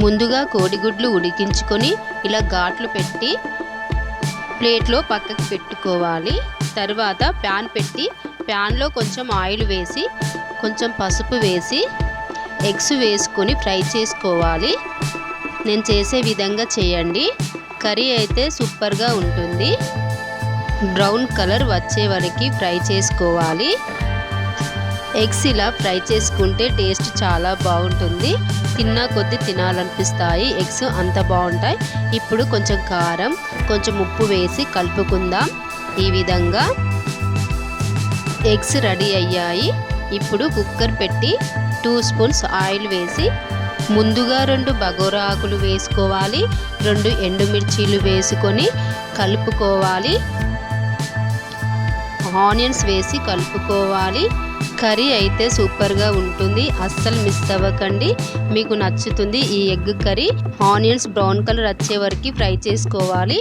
ముందుగా కోడిగుడ్లు ఉడికించుకొని ఇలా ఘాట్లు పెట్టి ప్లేట్లో పక్కకు పెట్టుకోవాలి. తర్వాత ప్యాన్ పెట్టి ప్యాన్లో కొంచెం ఆయిల్ వేసి కొంచెం పసుపు వేసి ఎగ్స్ వేసుకొని ఫ్రై చేసుకోవాలి. నేను చేసే విధంగా చేయండి. కర్రీ అయితే సూపర్గా ఉంటుంది. బ్రౌన్ కలర్ వచ్చే వరకు ఫ్రై చేసుకోవాలి. ఎగ్స్ ఇలా ఫ్రై చేసుకుంటే టేస్ట్ చాలా బాగుంటుంది. తిన్నా కొద్దీ తినాలనిపిస్తాయి. ఎగ్స్ అంత బాగుంటాయి. ఇప్పుడు కొంచెం కారం కొంచెం ఉప్పు వేసి కలుపుకుందాం. ఈ విధంగా ఎగ్స్ రెడీ అయ్యాయి. ఇప్పుడు కుక్కర్ పెట్టి 2 స్పూన్స్ ఆయిల్ వేసి ముందుగా 2 బగోరా ఆకులు వేసుకోవాలి. 2 ఎండుమిర్చీలు వేసుకొని కలుపుకోవాలి. ఆనియన్స్ వేసి కలుపుకోవాలి. కర్రీ అయితే సూపర్గా ఉంటుంది. అస్సలు మిస్ అవ్వకండి. మీకు నచ్చుతుంది ఈ egg curry. Onions brown colour వచ్చే వరకు ఫ్రై చేసుకోవాలి.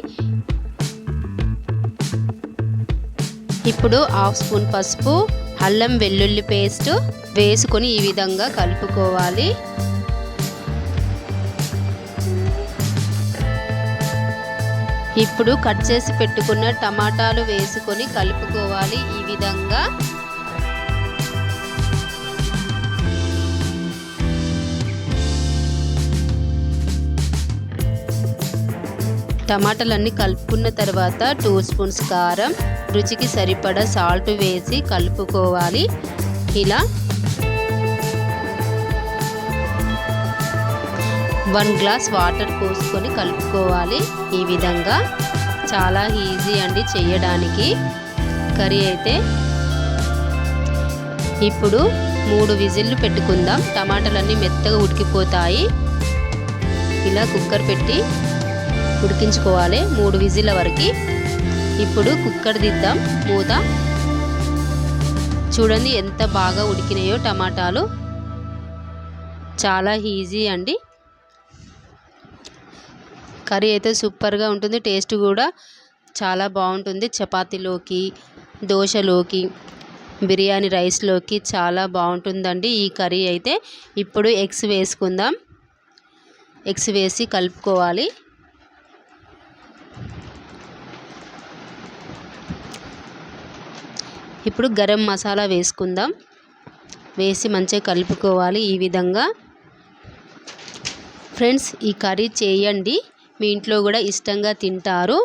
ఇప్పుడు 1/2 స్పూన్ పసుపు అల్లం వెల్లుల్లి పేస్ట్ వేసుకొని ఈ విధంగా కలుపుకోవాలి. ఇప్పుడు కట్ చేసి పెట్టుకున్న టమాటాలు వేసుకొని కలుపుకోవాలి. ఈ విధంగా టమాటాలన్నీ కలుపుకున్న తర్వాత 2 స్పూన్స్ కారం రుచికి సరిపడా సాల్ట్ వేసి కలుపుకోవాలి. ఇలా 1 గ్లాస్ వాటర్ పోసుకొని కలుపుకోవాలి. ఈ విధంగా చాలా ఈజీ అండి చేయడానికి కర్రీ అయితే. ఇప్పుడు 3 విజిల్లు పెట్టుకుందాం. టమాటాలన్నీ మెత్తగా ఉడికిపోతాయి. ఇలా కుక్కర్ పెట్టి ఉడికించుకోవాలి 3 విజిల్ల వరకు. ఇప్పుడు కుక్కర్ దిద్దాం మూత. చూడండి ఎంత బాగా ఉడికినాయో టమాటాలు. చాలా ఈజీ అండి. కర్రీ అయితే సూపర్గా ఉంటుంది. టేస్ట్ కూడా చాలా బాగుంటుంది. చపాతీలోకి దోశలోకి బిర్యానీ రైస్లోకి చాలా బాగుంటుందండి ఈ కర్రీ అయితే. ఇప్పుడు ఎగ్స్ వేసుకుందాం. ఎగ్స్ వేసి కలుపుకోవాలి. ఇప్పుడు గరం మసాలా వేసుకుందాం. వేసి మంచిగా కలుపుకోవాలి. ఈ విధంగా ఫ్రెండ్స్ ఈ కర్రీ చేయండి. మీ ఇంట్లో కూడా ఇష్టంగా తింటారు.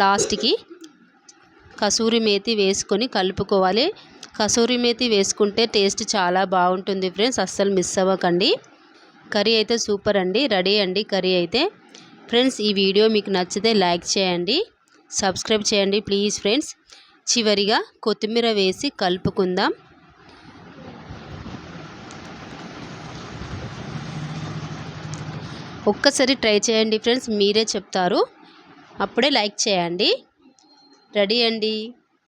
లాస్ట్కి కసూరి మేతి వేసుకొని కలుపుకోవాలి. కసూరి మేతి వేసుకుంటే టేస్ట్ చాలా బాగుంటుంది ఫ్రెండ్స్. అస్సలు మిస్ అవ్వకండి. కర్రీ అయితే సూపర్ అండి. రెడీ అండి కర్రీ అయితే. ఫ్రెండ్స్ ఈ వీడియో మీకు నచ్చితే లైక్ చేయండి, సబ్స్క్రైబ్ చేయండి ప్లీజ్ ఫ్రెండ్స్. చివరిగా కొత్తిమీర వేసి కలుపుకుందాం. ఒక్కసారి ట్రై చేయండి ఫ్రెండ్స్. మీరే చెప్తారు. అప్పుడే లైక్ చేయండి. రెడీ అండి.